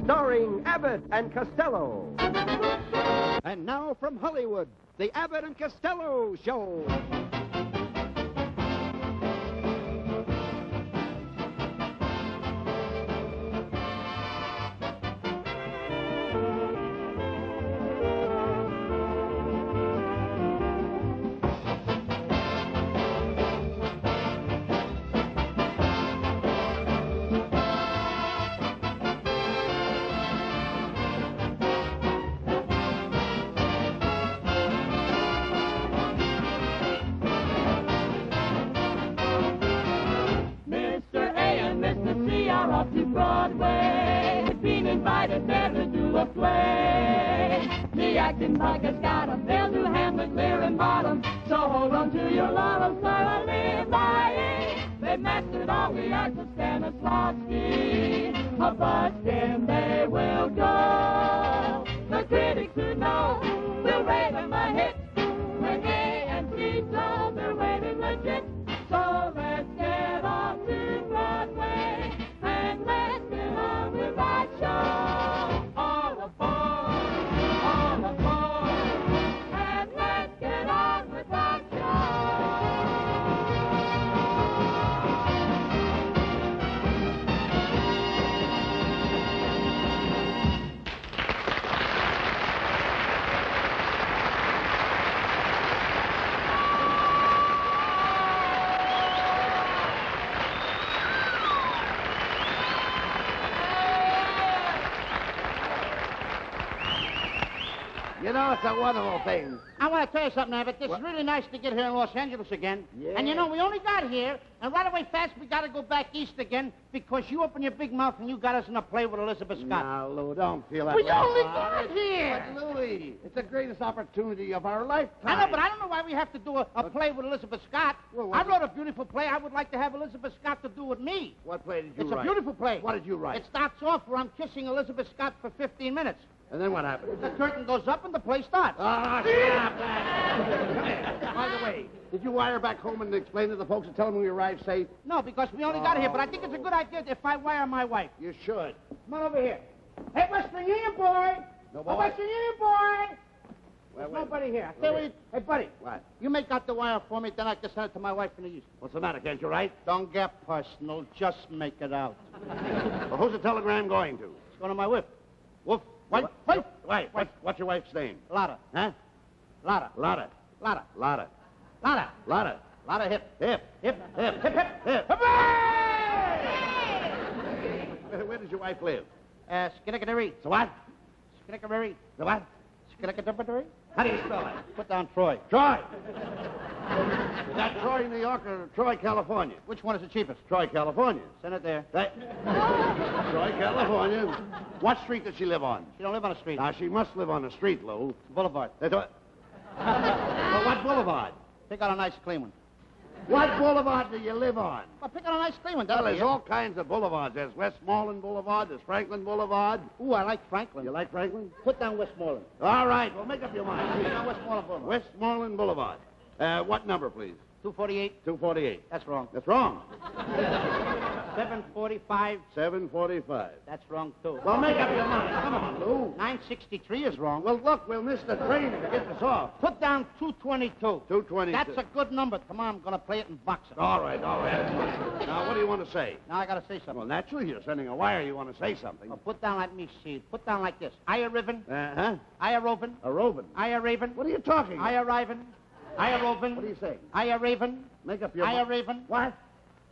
starring Abbott and Costello. And now from Hollywood, the Abbott and Costello Show. To Broadway, we've been invited there to do a play. The acting bucket's got 'em, they'll do Hamlet, Lear, and Bottom. So hold on to your laurels, thoroughly buying. They've mastered all the acts of Stanislavski. A buskin' they will go. The critics who know will rate 'em a hit. When A and T tone, they're rated legit. So let's get on to Broadway. And let's get on with that show. All aboard, and let's get on with that You know, it's a wonderful thing. I want to tell you something, Abbott. It's really nice to get here in Los Angeles again. Yeah. And, you know, we only got here, and right away fast we got to go back east again because you opened your big mouth and you got us in a play with Elizabeth Scott. Now, Lou, don't feel that We way. only got here. But, Louie, it's the greatest opportunity of our lifetime. I know, but I don't know why we have to do a play with Elizabeth Scott. Well, I wrote a beautiful play. I would like to have Elizabeth Scott to do with me. What play did you It's write? a beautiful play. What did you write? It starts off where I'm kissing Elizabeth Scott for 15 minutes. And then what happened? The curtain goes up and the play starts. Ah, shut up, man. By the way, did you wire back home and explain to the folks and tell them we arrived safe? No, because we only got here, but I think it's a good idea if I wire my wife. You should. Come on over here. Hey, Western Union boy! No Oh, boy? Western Union boy! There's wait. nobody here. Hey, buddy. What? You make out the wire for me, then I can send it to my wife in the east. What's the matter? Can't you write? Don't get personal. Just make it out. Well, who's the telegram going to? It's going to my wife. Woof. Wife? Wait. What's your wife's name? Lotta. Huh? Lotta. Lotta. Lotta. Lotta. Lotta. Lotta. Lotta hip. Hip. Hip. Hip. Hip, hip. Hip. Hooray! Where does your wife live? Skinnickaderee. The what? Skinnickaderee. The what? Skinnickaderee? How do you spell it? Put down Troy. Troy. Is that Troy, New York, or Troy, California? Which one is the cheapest? Troy, California. Send it there. Troy, California. What street does she live on? She don't live on the street. Now, she must live on the street, Lou. Boulevard. That's what? Well, what boulevard? Pick out a nice clean one. What boulevard do you live on? Well, pick out a nice clean one. Well, That'll there's be it. all kinds of boulevards. There's Westmoreland Boulevard, there's Franklin Boulevard. Ooh, I like Franklin. You like Franklin? Put down Westmoreland. All right, well, make up your mind. Put down Westmoreland Boulevard. Westmoreland Boulevard. What number, please? 248. 248. That's wrong. That's wrong. 745. 745. That's wrong, too. Well, make up your mind. Come on, Lou. 963 is wrong. Well, look, we'll miss the train if we get this off. Put down 222. 222. That's a good number. Come on, I'm going to play it in boxing. All right. Now, what do you want to say? Now I got to say something. Well, naturally, you're sending a wire. You want to say something. Well, put down, let me see. Put down like this. I a riven. Uh-huh. I a rovin. A rovin. I a raven. What are you talking I about? a riven. I a rovin. What are you saying? I a raven. Make up your I a mind. raven. What?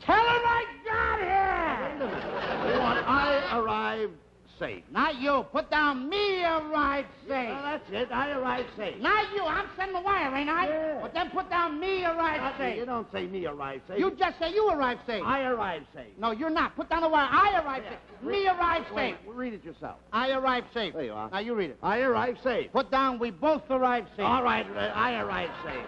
Tell him I got Wait here! a minute. You want I arrived safe. Not you. Put down me arrived safe. Well, that's it. I arrived safe. Not you. I'm sending the wire, ain't I? Yeah. But then put down me arrived safe. You don't say me arrived safe. You just say you arrived safe. I arrived safe. No, you're not. Put down the wire. I arrived safe. Me arrived Wait, safe. read it yourself. I arrived safe. There you are. Now you read it. I arrived safe. Put down we both arrived safe. All right, I arrived safe.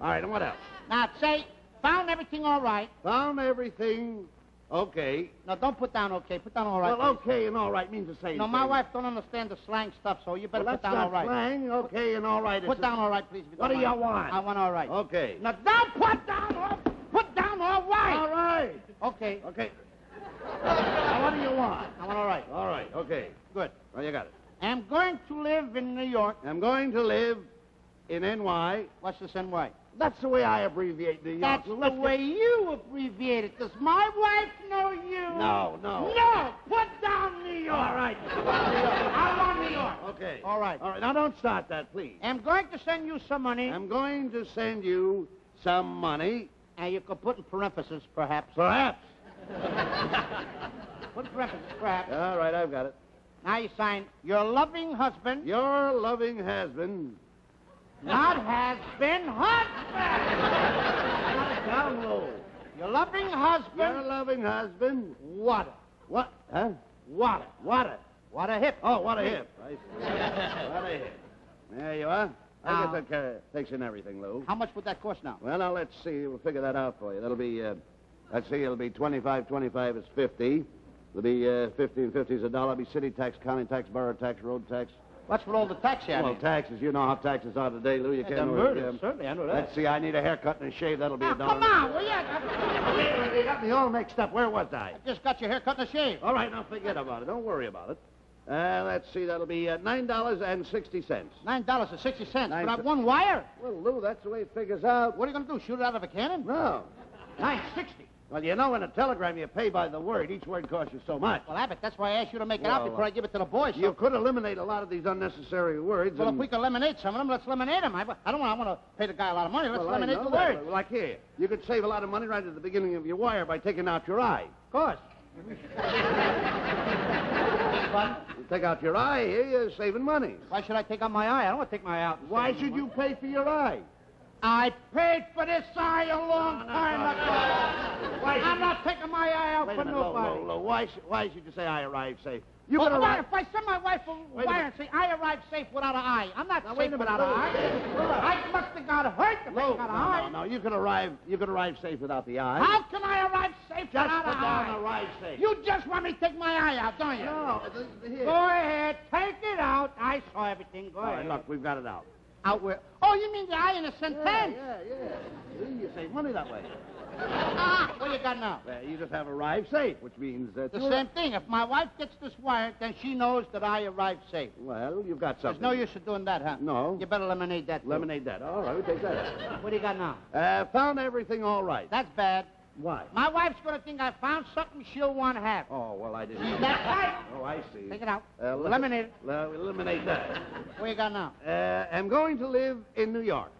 All right, and what else? Now say, found everything all right. Found everything okay. No, don't put down okay. Put down all right. Well, please. okay and all right means the same No, thing. my wife don't understand the slang stuff, so you better Well, put that's down all not right. slang. Okay and all right. Put down all right, please. If you What don't do you mind. want? I want all right. Okay. Now don't put down all right. All right. Okay. Okay. Now, what What do you want? I want all right. All right, okay. Good. Well, you got it. I'm going to live in New York. I'm going to live in NY. What's this NY? That's the way I abbreviate New York. That's Well, the let's way you abbreviate it. Does my wife know you? No. No! Put down New York! All right. I want New York. Okay. All right. All right, now don't start that, please. I'm going to send you some money. I'm going to send you some money. And you could put in parentheses, perhaps. Perhaps. Put in parentheses, perhaps. All right, I've got it. Now you sign, your loving husband. Your loving husband. Not has been husband. Down low. Your loving husband. Your loving husband. Water. What? Huh? Water. Water. What a hip. Oh, what a hip. I see. What a hip. There you are. I Now- guess that takes in everything, Lou. How much would that cost now? Well, now let's see. We'll figure that out for you. That'll be, let's see, it'll be 25 is 50. It'll be 50 and 50 is $1. It'll be city tax, county tax, borough tax, road tax. What's with all the tax here? Well, taxes, you know how taxes are today, Lou. You can't Done always murder, certainly, I know that. Let's see, I need a haircut and a shave. That'll be Now, $1. come on, will you? You got me all mixed up. Where was I? Just got your hair cut and a shave. All right, now forget about it. Don't worry about it. Let's see, that'll be $9.60. $9.60 for Nine that ci- one wire. Well, Lou, that's the way it figures out. What are you going to do, shoot it out of a cannon? No. $9.60. Well, you know, in a telegram, you pay by the word. Each word costs you so much. Well, Abbott, that's why I asked you to make it out Well, before I give it to the boys. You could eliminate a lot of these unnecessary words. Well, and... if we could eliminate some of them, let's eliminate them. I don't want to pay the guy a lot of money. Let's Well, I eliminate know the that, words. but like here, you could save a lot of money right at the beginning of your wire by taking out your eye. Of course. You take out your eye here, you're saving money. Why should I take out my eye? I don't want to take my eye out. Why should you pay for your eye? I paid for this eye a long time ago. I'm not taking my eye out Wait for a minute, Lo, nobody. Lo, Lo. Why should you say I arrived safe? You Well, could come on, arrive... if I send my wife a Wait a wire minute. and say, I arrived safe without an eye, I'm not Now, wait safe a minute, without an Lo. eye. I must have got hurt if I Lo, got an eye. no, you could arrive safe without the eye. How can I arrive safe Just without put an down eye? arrive safe. You just want me to take my eye out, don't you? No, here. Go ahead, take it out. I saw everything. Go All ahead. right, look, we've got it out. Out where? Oh, you mean the eye in a sentence? Yeah. See, you save money that way. Ah, what you got now? Well, you just have arrived safe, which means that... The same thing. If my wife gets this wire, then she knows that I arrived safe. Well, you've got There's something. no use of doing that, huh? No. You better lemonade that. too. Lemonade that. All right, we'll take that. What do you got now? Found everything all right. That's bad. Why? My wife's going to think I found something she'll want to have. Oh, well, I didn't... That's right. Oh, I see. Take it out. Let- Lemonade it. Eliminate that. What you got now? I'm going to live in New York.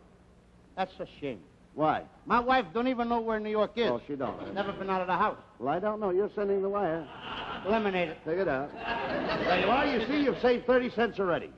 That's a shame. Why? My wife don't even know where New York is. Oh, she don't. Never been out of the house. Well, I don't know. You're sending the wire. Lemonade it. Take it out. There you are. You see, you've saved 30 cents already.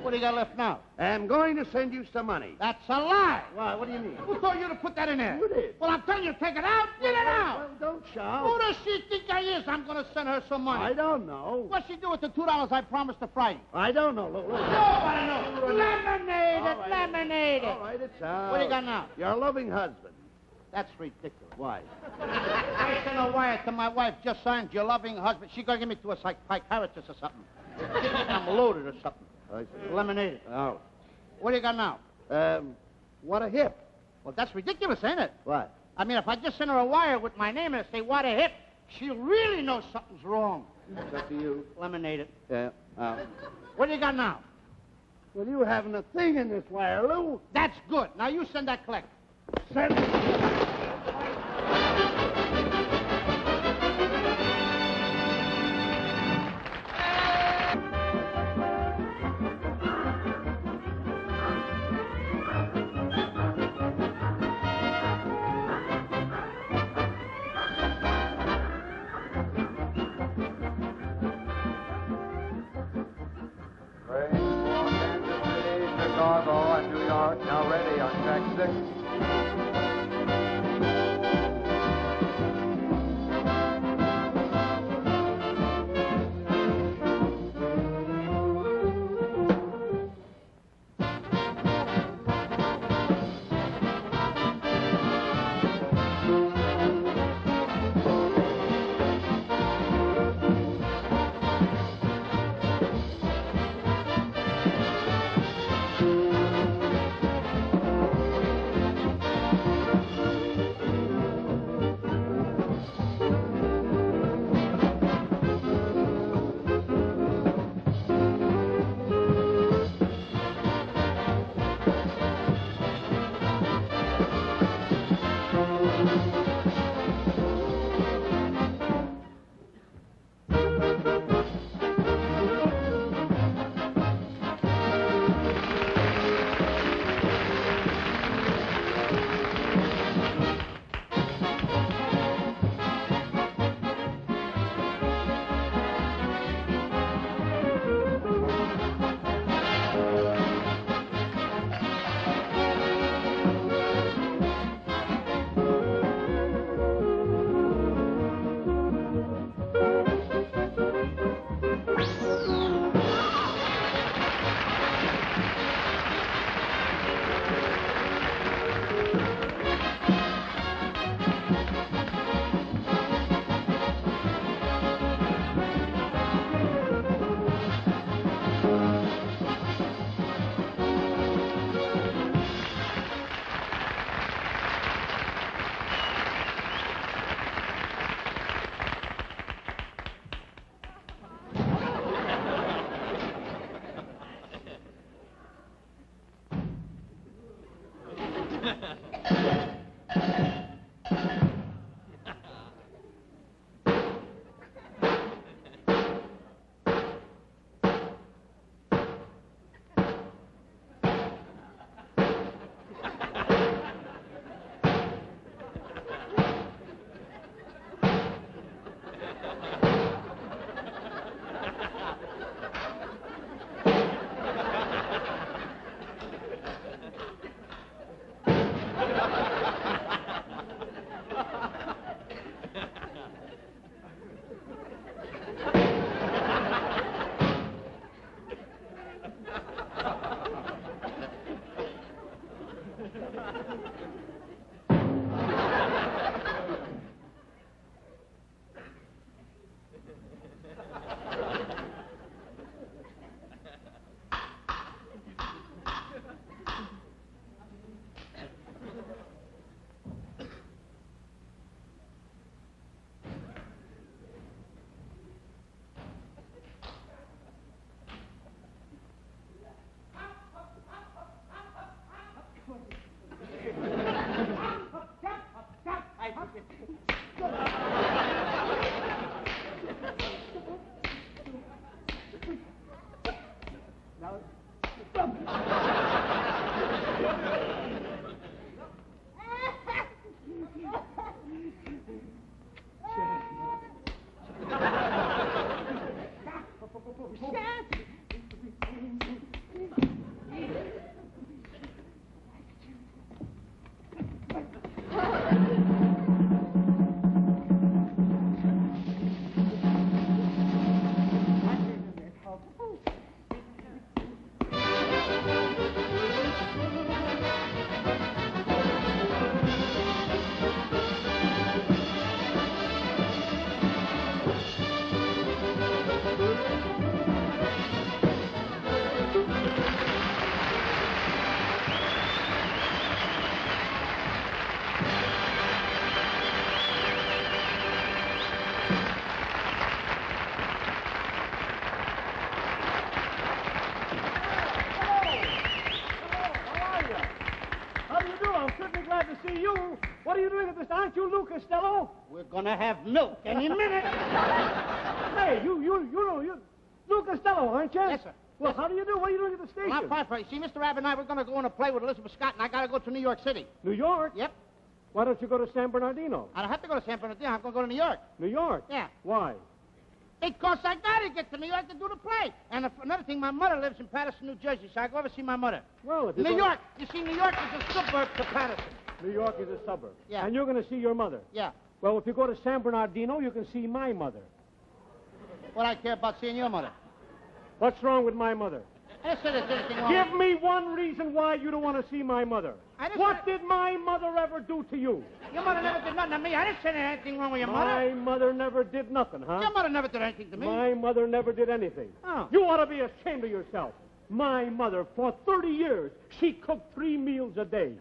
What do you got left now? I'm going to send you some money. That's a lie. Why? What do you mean? Who told you to put that in there? You did. Well, I'm telling you, take it out. Get it out. Well, don't shout. Who does she think I is? I'm going to send her some money. I don't know. What's she do with the $2 I promised to Friday? I don't know. Look. Nobody knows. Lemonade it. Lemonade it. All right, it's out. What do you got now? Your loving husband. That's ridiculous. Why? I sent a wire to my wife, just signed your loving husband. She going to give me to a psychiatrist or something. I'm loaded or something. I see. Lemonade it. Oh. What do you got now? What a hip. Well, that's ridiculous, ain't it? What? I mean, if I just send her a wire with my name and say, what a hip, she'll really know something's wrong. It's up to you. Lemonade it. Yeah. What do you got now? Well, you haven't a thing in this wire, Lou. That's good. Now you send that collect. Send it. Train for Kansas City, Chicago, and New York, now ready on track 6. see you. What are you doing at this? Aren't you Lou Costello? We're gonna have milk any minute. Hey, you Lou Costello, aren't you? Yes, sir. Well, Yes, how do you do? What are you doing at the station? Well, I'm fine, Frank. See, Mr. Abbott and I, we're gonna go on a play with Elizabeth Scott, and I gotta go to New York City. New York? Yep. Why don't you go to San Bernardino? I don't have to go to San Bernardino. I'm gonna go to New York. New York? Yeah. Why? Because I gotta get to New York to do the play. And another thing, my mother lives in Paterson, New Jersey, so I go over to see my mother. Well, if you New go... York. You see, New York is a suburb to Paterson. New York is a suburb. Yeah. And you're going to see your mother. Yeah. Well, if you go to San Bernardino, you can see my mother. What I care about seeing your mother? What's wrong with my mother? I didn't say there's anything wrong. Give me one reason why you don't want to see my mother. What said... did my mother ever do to you? Your mother never did nothing to me. I didn't say anything wrong with your mother. My mother never did nothing, huh? Your mother never did anything to me. My mother never did anything. Oh. You ought to be ashamed of yourself. My mother, for 30 years, she cooked 3 meals a day.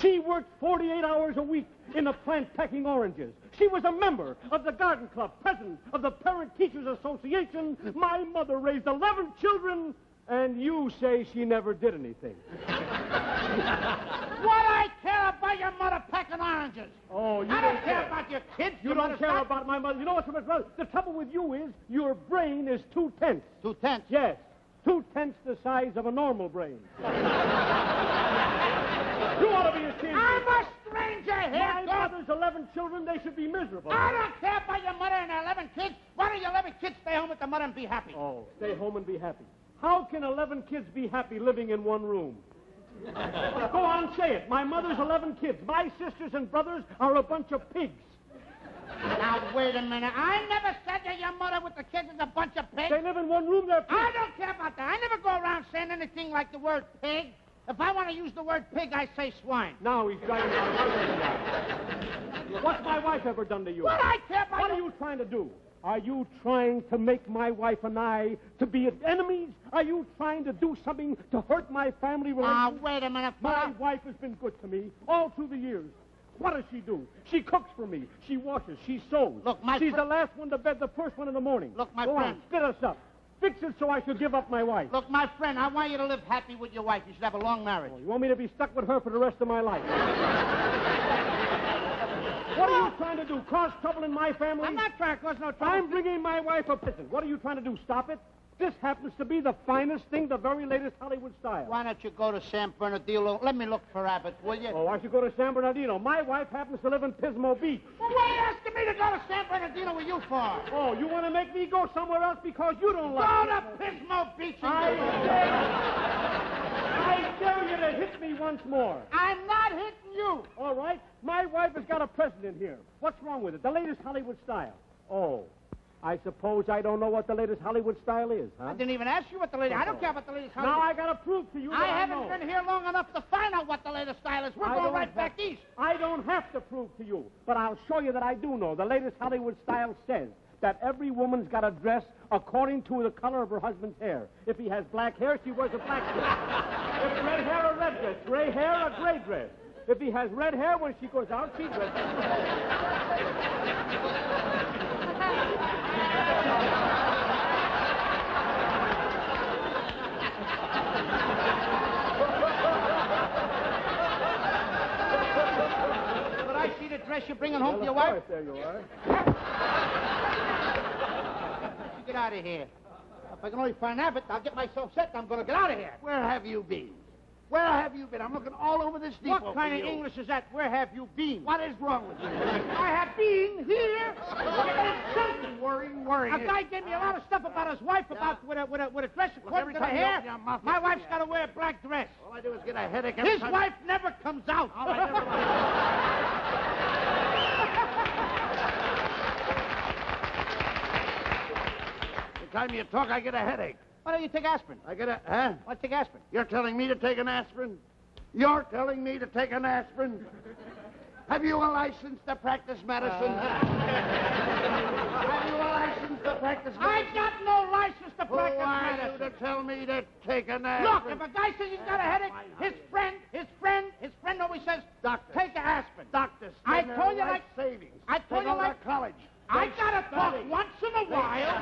She worked 48 hours a week in a plant packing oranges. She was a member of the garden club, president of the Parent Teachers Association. My mother raised 11 children, and you say she never did anything. What I care about your mother packing oranges? Oh, you I don't care about your kids. You don't care about my mother. You know what's the matter? The trouble with you is your brain is 2 tenths. 2 tenths? Yes. 2 tenths the size of a normal brain. You ought to be ashamed. I'm a stranger here. My mother's 11 children, they should be miserable. I don't care about your mother and her 11 kids. Why don't your 11 kids stay home with the mother and be happy? Oh, stay home and be happy. How can 11 kids be happy living in one room? Go on, say it. My mother's 11 kids. My sisters and brothers are a bunch of pigs. Now, wait a minute. I never said that your mother with the kids is a bunch of pigs. They live in one room, they're pigs. I don't care about that. I never go around saying anything like the word pig. If I want to use the word pig, I say swine. Now he's driving out. What's my wife ever done to you? What I care about... What are you trying to do? Are you trying to make my wife and I to be enemies? Are you trying to do something to hurt my family relations? Wait a minute. My wife has been good to me all through the years. What does she do? She cooks for me. She washes. She sews. Look, She's the last one to bed, the first one in the morning. Look, my Go friend. on, split us up. Fix it so I should give up my wife. Look, my friend, I want you to live happy with your wife. You should have a long marriage. Oh, you want me to be stuck with her for the rest of my life? What are you trying to do? Cause trouble in my family? I'm not trying to cause no trouble. I'm bringing my wife a prison. What are you trying to do? Stop it? This happens to be the finest thing, the very latest Hollywood style. Why don't you go to San Bernardino? Let me look for Abbott, will you? Oh, I should go to San Bernardino. My wife happens to live in Pismo Beach. Well, what are you asking me to go to San Bernardino with you for? Oh, you want to make me go somewhere else because you don't like Go to Pismo Beach and I dare you to hit me once more. I'm not hitting you. All right. My wife has got a present in here. What's wrong with it? The latest Hollywood style. Oh. I suppose I don't know what the latest Hollywood style is, huh? I didn't even ask you what the latest... I don't care about the latest... Now I gotta prove to you that I I haven't know. been here long enough to find out what the latest style is. We're going right back east. I don't have to prove to you, but I'll show you that I do know. The latest Hollywood style says that every woman's got to dress according to the color of her husband's hair. If he has black hair, she wears a black dress. If red hair, a red dress. Gray hair, a gray dress. If he has red hair, when she goes out, she dresses. But I see the dress you're bringing home to your wife. There you are. You get out of here. If I can only find Abbott, I'll get myself set. I'm going to get out of here. Where have you been? Where have you been? I'm looking all over this depot. What kind of English is that? Where have you been? What is wrong with you? I have been here. Something. Worrying. A guy gave me a lot of stuff about his wife, about with a dress according to the time you hair. open your mouth, My you wife's see got to wear a black dress. All I do is get a headache every His time. wife never comes out. All right, never mind. Every time you talk, I get a headache. Why don't you take aspirin? I get a... Huh? Why take aspirin? You're telling me to take an aspirin? You're telling me to take an aspirin? Have you a license to practice medicine? Have you a license to practice medicine? I got no license to Who practice are medicine. you to tell me to take an Look, aspirin? if a guy says he's got a headache, his friend always says, Doctor. take an aspirin. Doctors I spend told their you life like- savings. I told They you go like- to college. I They gotta talk study. once in a while.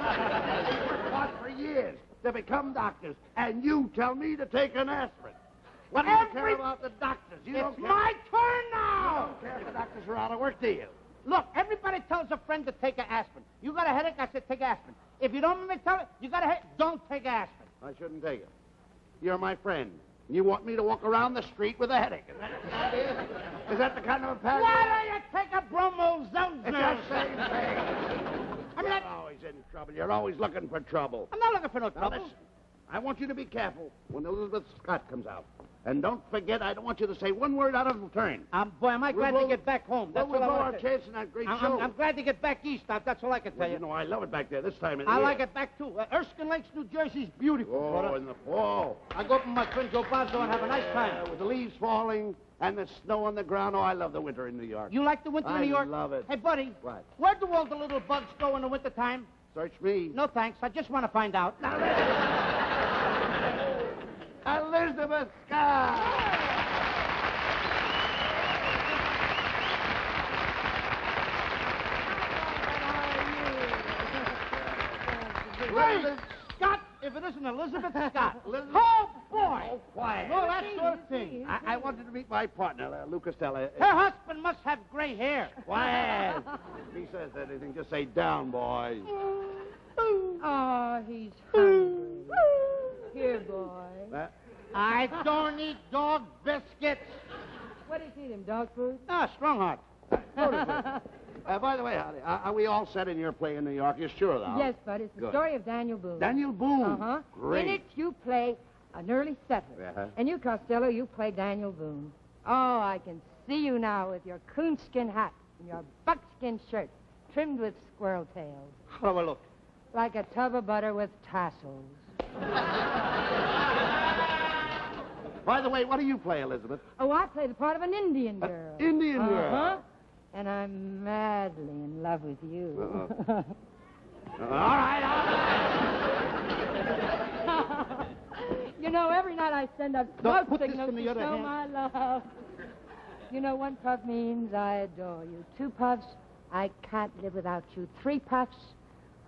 They fought for years to become doctors, and you tell me to take an aspirin. What do you care about the doctors? You don't It's care. my turn You now. don't care if the doctors are out of work, do you? Look, everybody tells a friend to take an aspirin. You got a headache, I said take aspirin. If you don't want me to tell it, you got a headache, don't take aspirin. I shouldn't take it. You're my friend. You want me to walk around the street with a headache. Is that the idea? Is that the kind of a pattern? Why don't you take a bromozosin? It's the same thing. You're always in trouble. You're always looking for trouble. I'm not looking for no Now trouble. listen, I want you to be careful when Elizabeth Scott comes out. And don't forget, I don't want you to say one word out of turn. Boy, am I glad We'll to get back home. That's We'll what I blow want our to chance in that great show. I'm glad to get back east. That's all I can tell Well, you. you know, I love it back there this time of the I year. like it back, too. Erskine Lakes, New Jersey's beautiful, Oh, brother. in the fall. I go up with my friend Joe Bosco and have a nice time. With the leaves falling and the snow on the ground. Oh, I love the winter in New York. You like the winter in New York? I love it. Hey, buddy. What? Where do all the little bugs go in the wintertime? Search me. No, thanks. I just want to find out. Elizabeth Scott! Hey, Scott, if it isn't Elizabeth Scott. Elizabeth- Oh, boy. Oh, quiet. No, that sort of thing. I wanted to meet my partner, Lou Costello. Her husband must have gray hair. Quiet. If he says anything, just say down, boys. Oh, he's hungry. Here, boy. I don't eat dog biscuits. What is he, them dog food? Ah, Strongheart. By the way, Holly, are we all set in your play in New York? You're sure, though? Yes, bud. It's the Good. story of Daniel Boone. Daniel Boone. Uh-huh. Great. In it, you play an early settler. Uh-huh. And you, Costello, you play Daniel Boone. Oh, I can see you now with your coonskin hat and your buckskin shirt trimmed with squirrel tails. How do I look? Like a tub of butter with tassels. By the way, what do you play, Elizabeth? Oh, I play the part of an Indian girl. Indian girl? Uh-huh. And I'm madly in love with you. Uh-oh. All right. You know, every night I send up Don't smoke put this signals in the to other show hand. my love. You know, 1 puff means I adore you. 2 puffs, I can't live without you. 3 puffs,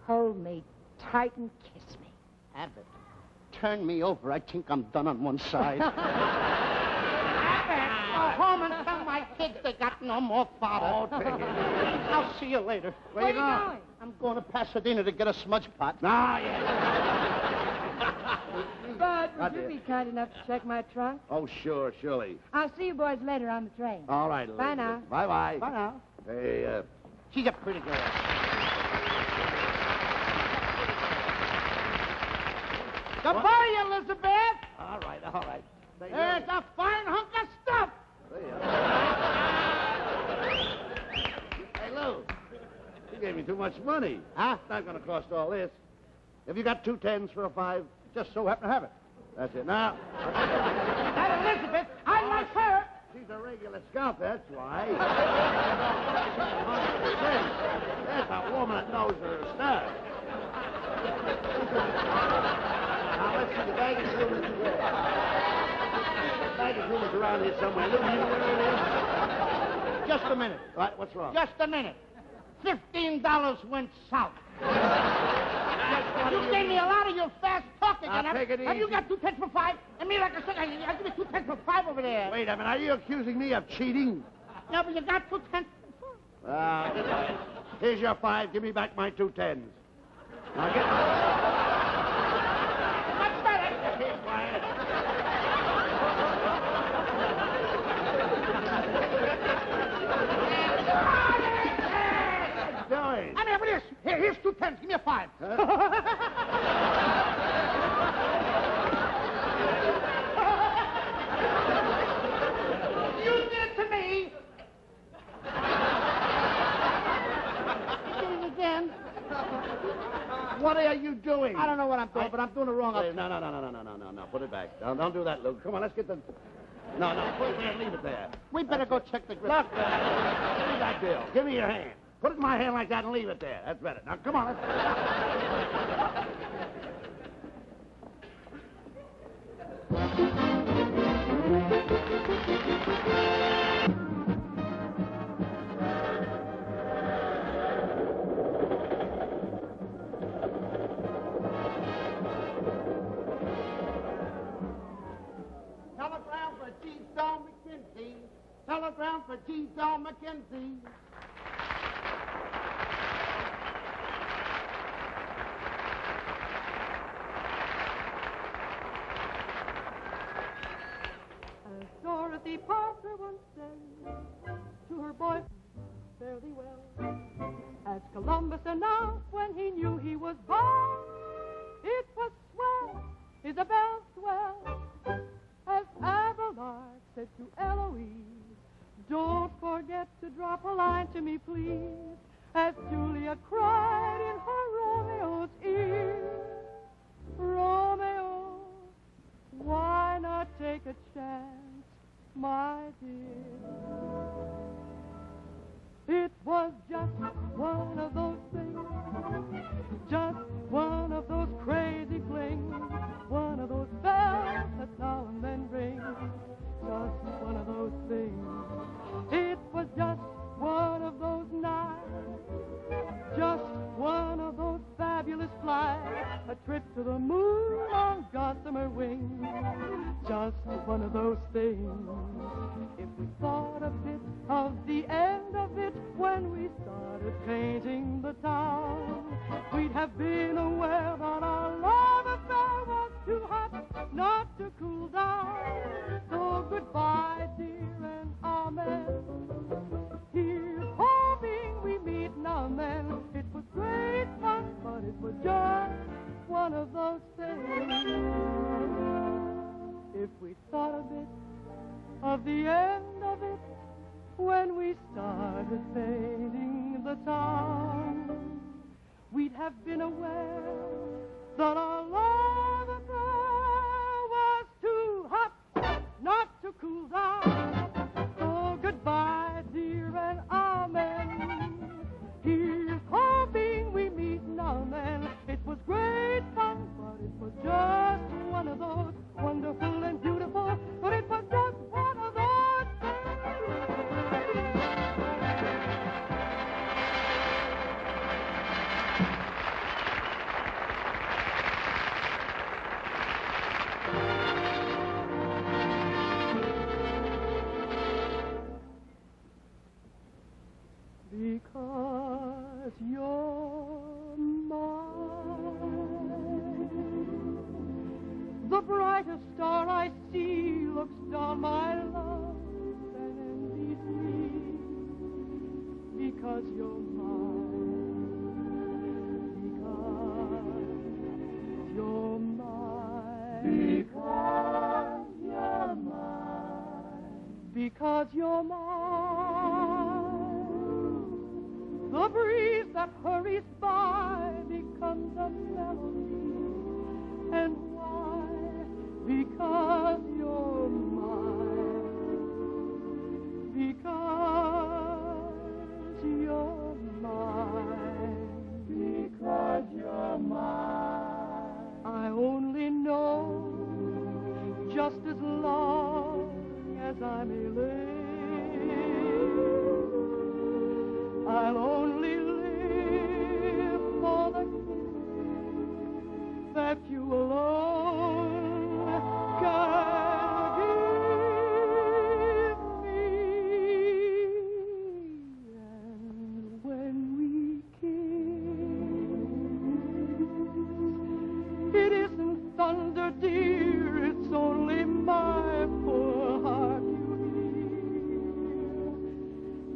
hold me tight and kiss me. Abbott, turn me over. I think I'm done on one side. Abbott, go home and tell my kids they got no more father. Oh, take it. I'll see you later. Where you going? I'm going to Pasadena to get a smudge pot. Ah, yeah. Bud, would dear. you be kind enough to check my trunk? Oh, sure, surely. I'll see you boys later on the train. All right, Elizabeth. Bye now. Bye-bye. Bye now. Hey, She's a pretty girl. Goodbye, Elizabeth. all right, all right. Say, There's a fine hunk of stuff. Hey, Lou. You gave gave me too much money. Huh? It's not going to cost all this. Have you got 2 10s for a 5? Just so happen to have it. That's it. Now, That Elizabeth, I like her. she's a regular scout, that's why. 100%. That's a woman that knows her stuff. Now, let's see, the baggage room is where? The baggage room is around here somewhere. Lou, you know where it is? Just a minute. What? What's wrong? Just a minute. $15 went south. You gave me a lot of your fast talking. Now, take it Have you easy. got 2 10s for 5? And me, like I said, I give you 2 10s for 5 over there. Wait a minute. Are you accusing me of cheating? No, but you got 2 10s for 5. Here's your 5. Give me back my 2 10s. Now, get... Much better. Keep quiet. What are you doing? I mean, what is? Here's 2 10s. Give me a 5. You did it to me. You did it again. What are you doing? I don't know what I'm doing, but I'm doing it wrong. Hey, no. Put it back. Don't do that, Luke. Come on, let's get the... No, put it there and leave it there. We better go check the grip. Look, give me that bill. Give me your hand. Put it in my hand like that and leave it there. That's better. Now, come on, let's... Telegram for G. Stone McKenzie. Telegram for G. Stone McKenzie. As Dorothy Parker once said to her boyfriend, fairly well, as Columbus announced when he knew he was born, it was swell, Isabel swell. As Abelard said to Eloise, don't forget to drop a line to me, please. As Julia cried in her Romeo's ear, Romeo, why not take a chance, my dear? It was just one of those things, just one of those crazy flings, one of those bells that now and then ring, just one of those things. It was just one of those nights, just one of those fabulous flights, a trip to the moon on gossamer wings, just one of those things. If we thought a bit of the end of it when we started painting the town, we'd have been aware that our love affair was too hot not to cool down. So goodbye, dear, and amen. Here's hoping we meet now and then. It was great fun, but it was just one of those things. If we thought a bit of the end of it when we started painting the town, we'd have been aware that our love affair was too hot not to cool down. So goodbye, dear, and amen. Here's hoping we meet now and then. It was great fun, but it was just one of those wonderful and beautiful, but it was just one of those things. Because you're mine. The brightest star I see looks down my love and envies me. Because you're mine. Because you're mine. Because you're mine. Because you're mine. The breeze that that hurries by becomes a melody. And why? Because you're mine. Because you're mine. Because you're mine. I only know just as long as I may live, I'll only live for the kiss that you alone can give me. And when we kiss, it isn't thunder, dear, it's only my poor heart you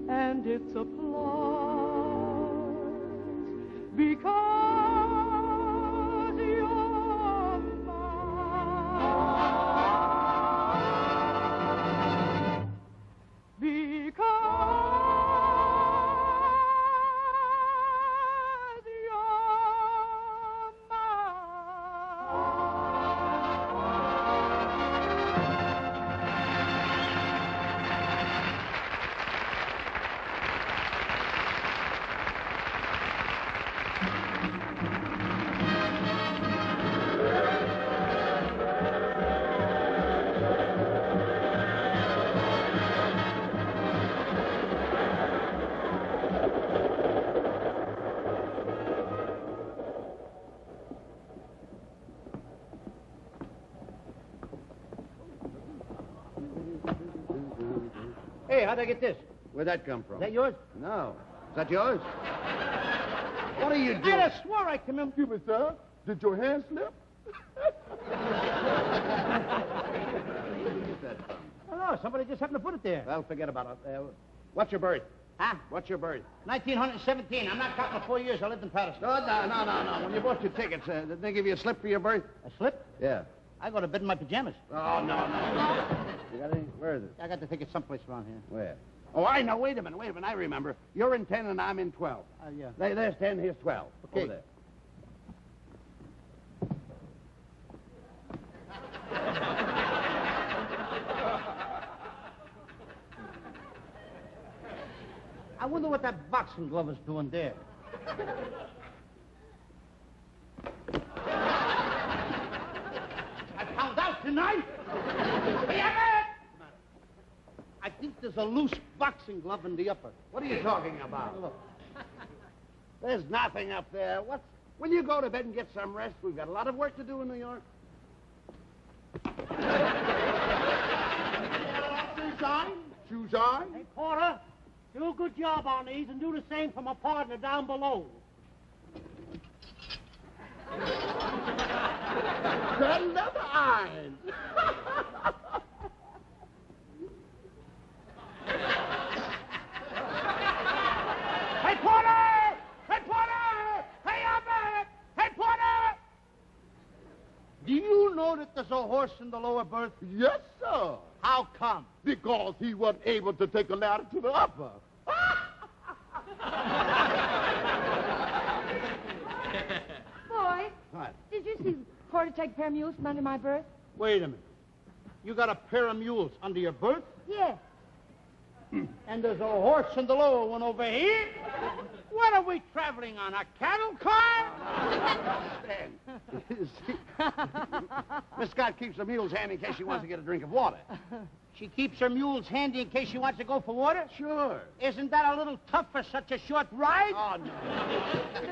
hear. And it's applause because you're mine. Because you're Hey, how'd I get this? Where'd that come from? Is that yours? No. Is that yours? What are you doing? I just swore I come in. Excuse me, sir. Did your hand slip? Where's that from? I don't know. Somebody just happened to put it there. Well, forget about it. What's your birth? Huh? What's your birth? 1917. I'm not counting the 4 years I lived in Patterson. No. When you bought your tickets, did they give you a slip for your birth? A slip? Yeah. I go to bed in my pajamas. Oh, no. You got any? Where is it? I got the ticket someplace around here. Where? Oh, I know. Wait a minute. I remember. You're in 10 and I'm in 12. Yeah. There's 10, here's 12. Okay. Over there. I wonder what that boxing glove is doing there. I found out tonight. I think there's a loose boxing glove in the upper. What are you talking about? Look. There's nothing up there. Will you go to bed and get some rest? We've got a lot of work to do in New York. Shoes on? Shoes on? Hey, Porter, do a good job on these and do the same for my partner down below. That leather eyes. Hey, Porter! Hey, Porter! Hey, Abbott! Hey, Porter! Do you know that there's a horse in the lower berth? Yes, sir. How come? Because he wasn't able to take a ladder to the upper. Boy, What? did you see Porter take a pair of mules from under my berth? Wait a minute. You got a pair of mules under your berth? Yes. And there's a horse in the lower one over here? What are we traveling on, a cattle car? Miss Scott keeps the mules handy in case she wants to get a drink of water. She keeps her mules handy in case she wants to go for water? Sure. Isn't that a little tough for such a short ride? Oh, no.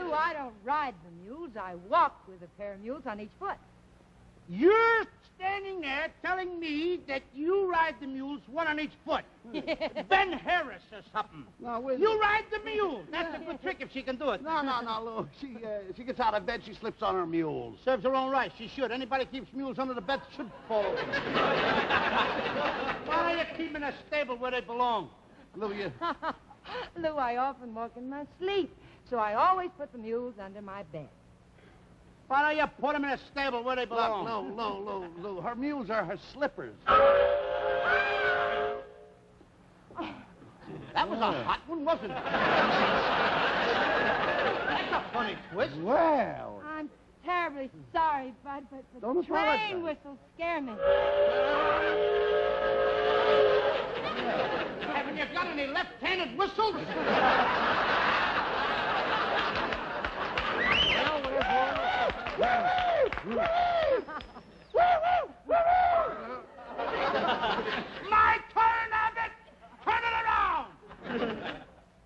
Lou, I don't ride the mules. I walk with a pair of mules on each foot. You're standing there telling me that you ride the mules, one on each foot. Ben Harris or something. No, wait. You ride the mule. That's a good trick if she can do it. No, Lou. She gets out of bed, she slips on her mules. Serves her own right. She should. Anybody keeps mules under the bed should fall over. Why don't you keep them in a stable where they belong? Lou, you... Lou, I often walk in my sleep, so I always put the mules under my bed. Why don't you put them in a stable where they belong? Lou. Her mules are her slippers. That was a hot one, wasn't it? That's a funny twist. Well. I'm terribly sorry, Bud, but Don't the train apologize. whistles scare me. Haven't you got any left-handed whistles? My turn of it! Turn it around!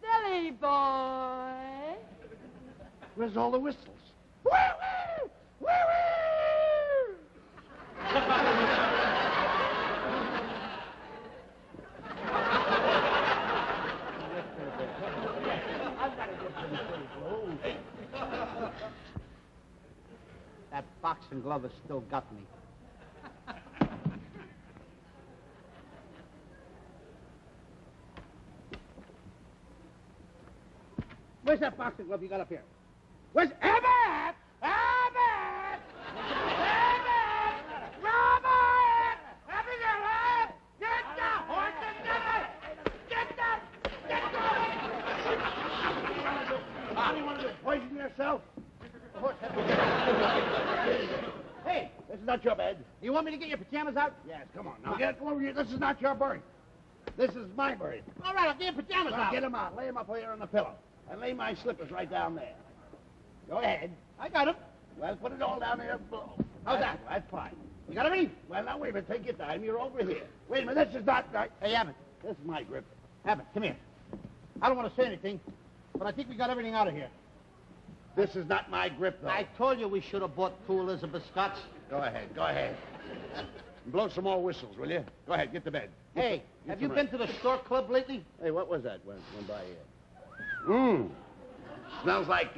Silly boy. Where's all the whistles? That boxing glove has still got me. Where's that boxing glove you got up here? Where's Abbott? Abbott! Abbott! Robert! Abigail! Get the horses! Get What do you want to do? Poison yourself? Hey, This is not your bed. you want me to get your pajamas out? Yes, come on. Now get over here. This is not your berth. This is my berth. All right, I'll get your pajamas Now out. get them out. Lay them up here on the pillow. And lay my slippers right down there. Go ahead. I got him. Well, put it all down there below. How's that? That's fine. You got everything? Well, now, wait a minute. Take your time. You're over here. Wait a minute. This is not right. Hey, Abbott. This is my grip. Abbott, come here. I don't want to say anything, but I think we got everything out of here. This is not my grip, though. I told you we should have bought 2 Elizabeth Scotts. Go ahead. Go ahead. Blow some more whistles, will you? Go ahead. Get to bed. Hey, have you been to the Stork Club lately? Hey, what was that went by here? Smells like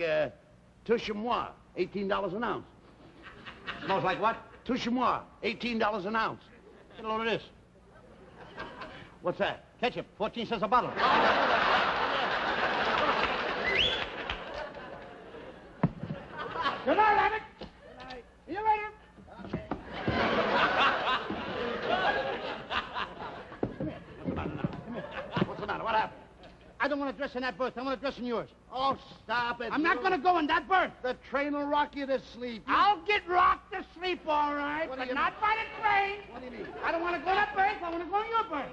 Touche-moi, $18 an ounce. Smells like what? Touche-moi, $18 an ounce. Get a load of this. What's that? Ketchup, 14 cents a bottle. Good night, Abbott. Good night. See you later. What's the matter? What happened? I don't want to dress in that berth. I want to dress in yours. Oh, stop it. I'm not going to go in that berth. The train will rock you to sleep. I'll get rocked to sleep, all right, What do but you not by the train. What do you mean? I don't want to go in that berth. I want to go in your berth.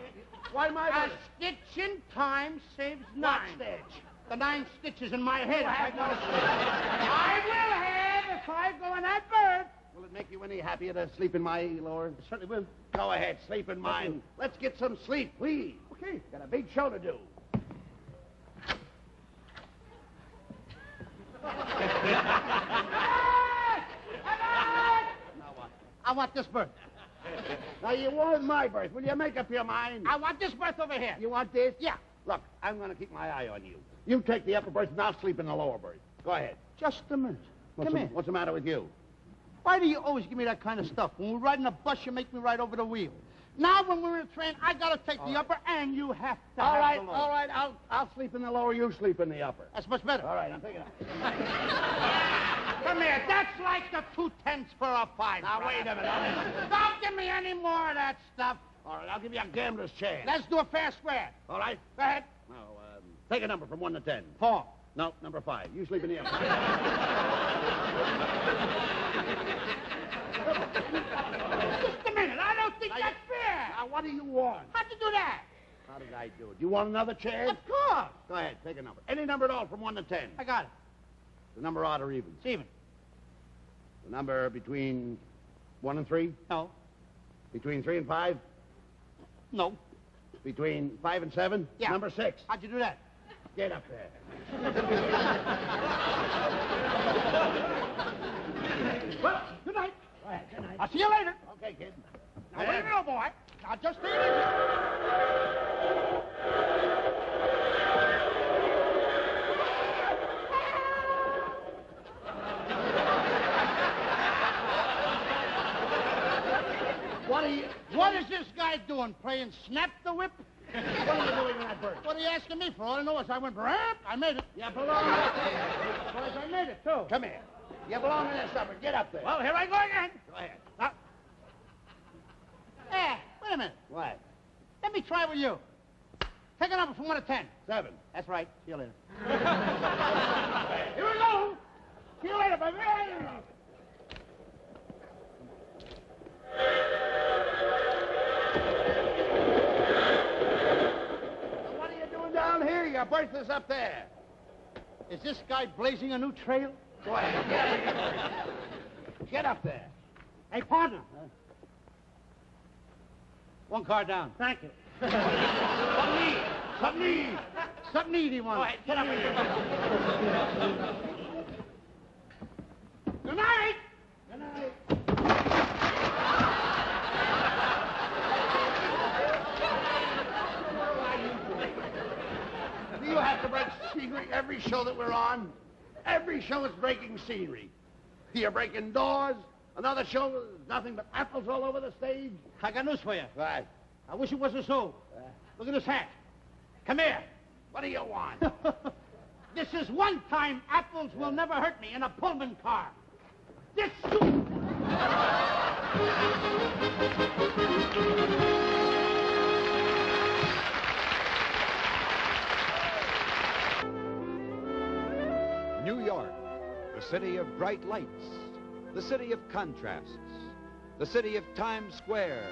Why my A berth? stitch in time saves What 9. stitch? The 9 stitches in my head. have no I will have if I go in that berth. Will it make you any happier to sleep in my Lord? It certainly will. Go ahead, sleep in mine. Let's get some sleep, please. Okay. Got a big show to do. Now what? I want this berth. Now, you want my berth. Will you make up your mind? I want this berth over here. You want this? Yeah. Look, I'm going to keep my eye on you. You take the upper berth, and I'll sleep in the lower berth. Go ahead. Just a minute. Come here. What's the matter with you? Why do you always give me that kind of stuff? When we're riding a bus, you make me ride over the wheel. Now, when we're in a train, I got to take the upper, and you have to All have right, the lower. all right. I'll sleep in the lower. You sleep in the upper. That's much better. All right, I'm taking it. Come here. That's like the 2/10 for a 5. Now, wait a minute. Don't give me any more of that stuff. All right, I'll give you a gambler's chance. Let's do a fair square. All right? Go ahead. Now, take a number from 1 to 10. 4. No, number 5. You sleep in the upper. Just a minute. I don't think that's fair. Now, what do you want? How'd you do that? How did I do it? You want another chance? Of course. Go ahead, take a number. Any number at all from 1 to 10. I got it. The number odd or even. It's even. The number between 1 and 3. No. Between 3 and 5. No. Between 5 and 7. Yeah. Number 6. How'd you do that? Get up there. Well, good night. Go ahead, good night. I'll see you later. Okay, kid. Now, wait a minute, boy. Now, just stay there. What is this guy doing? Playing Snap the Whip? What are you doing in that bird? What are you asking me for? All I know is I went ramp. I made it. You belong Of course, I made it, too. Come here. You belong in this supper. Get up there. Well, here I go again. Go ahead. Now, hey, wait a minute. What? Let me try with you. Take a number from 1 to 10. 7. That's right. See you later. Here we go. See you later, baby. What are you doing down here? Your berth is up there. Is this guy blazing a new trail? Go ahead. Get up there. Hey, partner. One car down. Thank you. Something easy one. Go ahead, get up. Good night. Good night. Do you have to break scenery every show that we're on? Every show is breaking scenery. You're breaking doors. Another show, there's nothing but apples all over the stage. I got news for you. Right. I wish it wasn't so. Look at this hat. Come here. What do you want? This is one time apples will never hurt me in a Pullman car. This New York, the city of bright lights, the city of contrasts, the city of Times Square.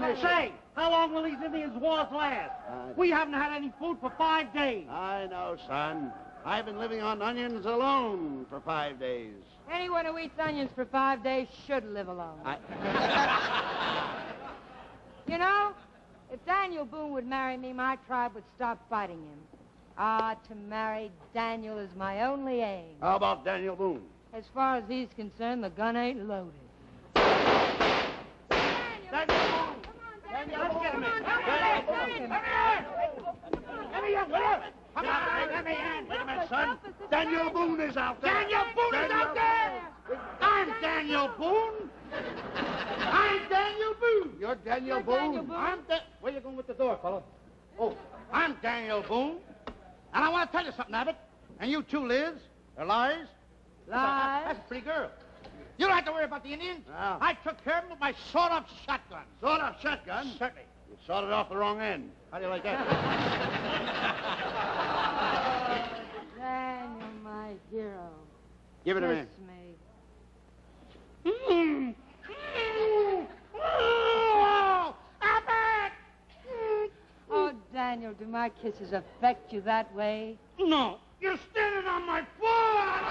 ammunition. Say, how long will these Indians' wars last? We haven't had any food for 5 days. I know, son. I've been living on onions alone for 5 days. Anyone who eats onions for 5 days should live alone. You know, if Daniel Boone would marry me, my tribe would stop fighting him. To marry Daniel is my only aim. How about Daniel Boone? As far as he's concerned, the gun ain't loaded. Daniel Boone! Let's get him in. Let me in, will you? Come on, let me in. Wait a minute, son. Daniel Boone is out there. Daniel Boone is out there! I'm Daniel Boone. I'm Daniel Boone. You're Daniel Boone? Where you going with the door, fella? Oh, I'm Daniel Boone. And I want to tell you something, Abbott. And you too, Liz. They're lies. Lies? That's a pretty girl. You don't have to worry about the Indians. No. I took care of them with my sawed-off shotgun. Sawed-off shotgun? Certainly. You sawed it off the wrong end. How do you like that? Daniel, my hero. Give it to me. Kiss me. Oh, Daniel, do my kisses affect you that way? No. You're standing on my foot!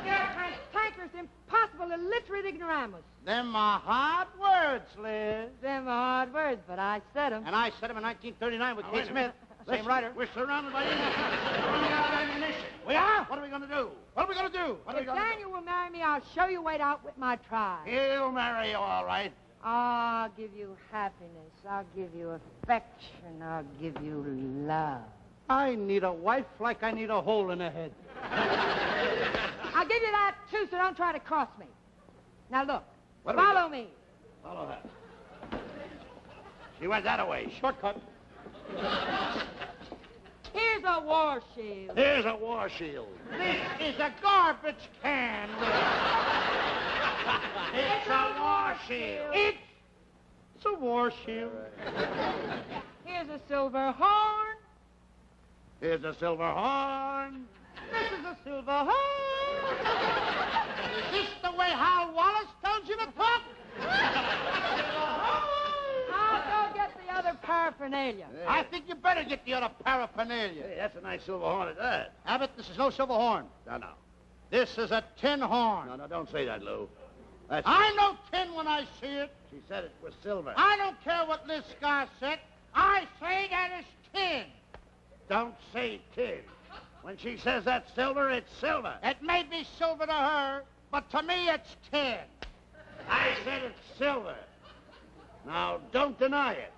You're cantankerous, impossible, illiterate ignoramus. Them are hard words, Liz. Them are hard words, but I said them. And I said them in 1939 with Now, Kate wait a Smith. minute. Same Listen, writer. We're surrounded by Indians. We're running out of ammunition. We are? What are we going to do? What are we going to do? What are we If going to do? Daniel will marry me, I'll show you a way to outwit my tribe. He'll marry you, all right. I'll give you happiness. I'll give you affection. I'll give you love. I need a wife like I need a hole in the head. I'll give you that, too, so don't try to cross me. Now, look. What do we Follow me. Follow her. She went that way. Shortcut. Here's a war shield. Here's a war shield. This is a garbage can, Liz. It's a war shield. It's a war shield. Here's a silver horn. Here's a silver horn. This is a silver horn. Is this the way Hal Wallace tells you to talk? I'll go get the other paraphernalia. I think you better get the other paraphernalia. Hey, that's a nice silver horn at that. Abbott, this is no silver horn. No. This is a tin horn. No, don't say that, Lou. That's... I know tin when I see it. She said it was silver. I don't care what Liz Scar said. I say that it's tin. Don't say tin. When she says that's silver, it's silver. It may be silver to her, but to me it's tin. I said it's silver. Now, don't deny it.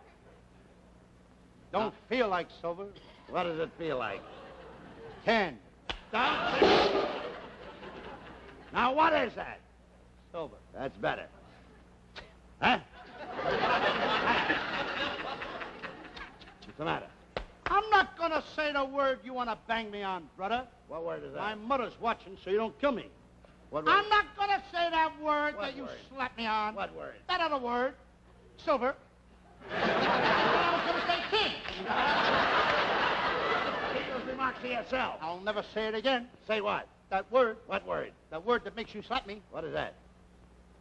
Don't feel like silver. What does it feel like? Tin. Don't say... Now, what is that? Silver. That's better. Huh? What's the matter? I'm not going to say the word you want to bang me on, brother. What word is that? My mother's watching, so you don't kill me. What word? I'm not going to say that word What that you word? slapped me on. What word? That other word. Silver. I was going to say tin. Keep those remarks to yourself. I'll never say it again. Say what? That word. What word? That word that makes you slap me. What is that?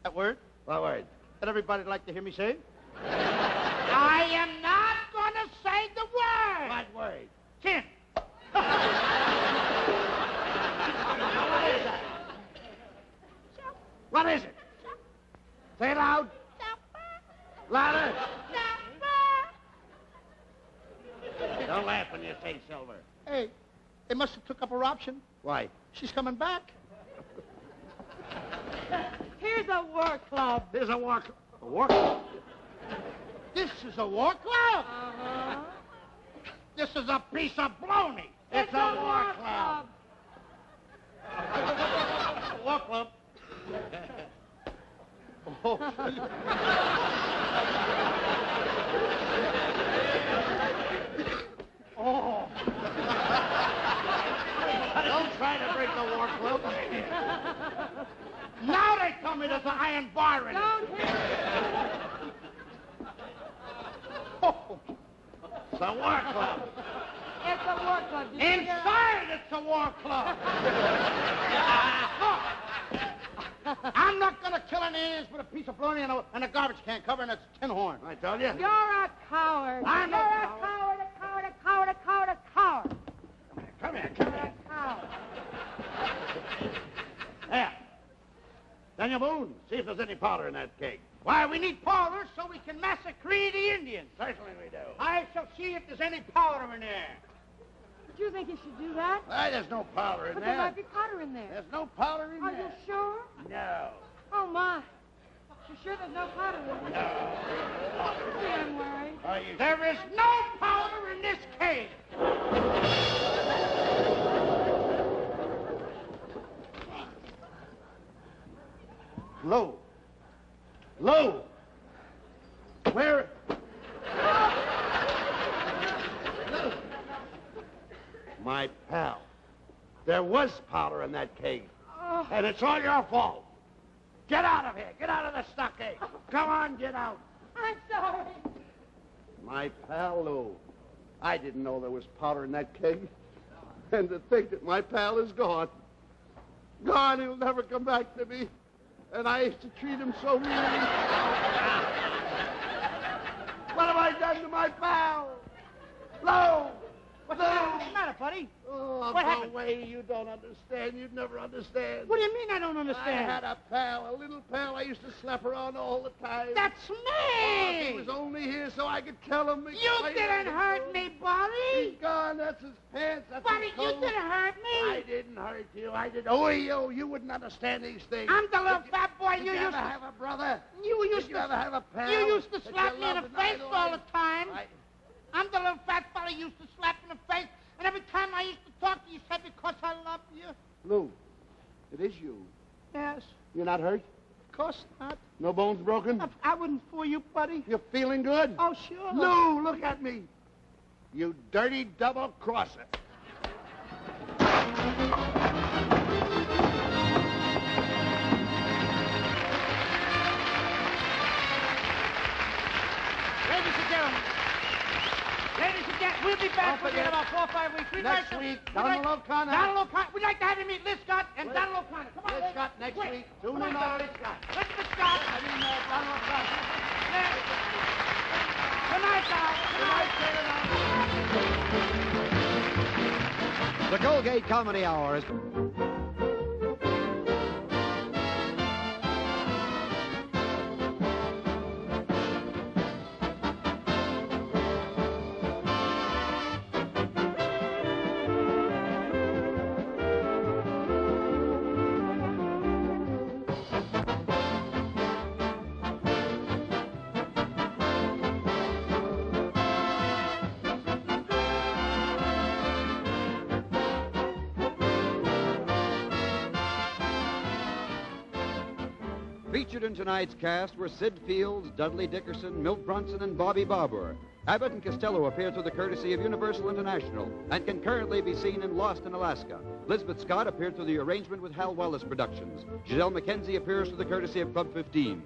That word What word? that everybody'd like to hear me say. I am not going to say the word. What word? Tin. What is that? What is it? Say it loud. Louder. Don't laugh when you say silver. Hey, they must have took up her option. Why? She's coming back. Here's a war club. There's a war... A war club? This is a war club. Uh-huh. This is a piece of baloney. It's a war club. A war club. Oh. Oh. Don't try to break the war club. Now they tell me there's an iron bar in it. Don't hit me. Oh. It's a war club. It's a war club. Did you hear? Inside, it's a war club. I'm not going to kill any Indians with a piece of bologna and a garbage can cover and a tin horn. I told you. You're a coward. I'm You're a a coward, a coward, a coward, a coward, a coward. Come here, come here. Coward. There. Daniel Boone, see if there's any powder in that cake. Why, we need powder so we can massacre the Indians. Certainly we do. I shall see if there's any powder in there. Do you think you should do that? Why, there's no powder in But there. there might be powder in there. There's no powder in Are there. you sure? No. Oh, my. You sure there's no powder in there? No. Gee, I'm worried. Are you There is no powder in this cake. Lou. Lou. Where? Lou. My pal. There was powder in that cake. Oh. And it's all your fault. Get out of here. Get out of the stockade. Come on, get out. I'm sorry. My pal, Lou. I didn't know there was powder in that cake. And to think that my pal is gone. Gone, he'll never come back to me. And I used to treat him so meanly. What have I done to my pal? Lou! What's the matter, buddy? Oh, What go happened? away. You don't understand. You'd never understand. What do you mean I don't I understand? had a pal, a little pal I used to slap around all the time. That's Oh, me! he was only here so I could tell him. You didn't hurt me, He's Buddy! gone. That's his pants. That's Buddy, his you coat. didn't hurt I me! didn't hurt you. I did. Oh, you wouldn't understand these things. I'm the little Did fat boy Did you you used ever to... have a brother? You used Did you to... ever have a pal? You used to that slap you me in the loved and face idolized? all the time. I- I'm the little fat fella you used to slap in the face, and every time I used to talk to you, you said because I love you. Lou, it is you. Yes, You're not hurt? of course not. No bones broken? I wouldn't fool you, Buddy. You're feeling good? Oh, sure. Lou, look at me. You dirty double-crosser. Ladies and gentlemen, we'll be back Don't with you in forget, about 4 or 5 weeks. next week, Donald O'Connor. Donald O'Connor. We'd like to have you meet Liz Scott and Liz- Donald O'Connor. Come on, Liz Liz. Scott next Quick. week. Tune Come in on, on Liz Liz Scott. Liz Scott. Donald O'Connor. Liz. Good night, Donald. Good night. The Colgate Comedy Hour is... Featured in tonight's cast were Sid Fields, Dudley Dickerson, Milt Brunson, and Bobby Barbour. Abbott and Costello appear through the courtesy of Universal International and can currently be seen in Lost in Alaska. Lizabeth Scott appeared through the arrangement with Hal Wallace Productions. Giselle McKenzie appears through the courtesy of Club 15.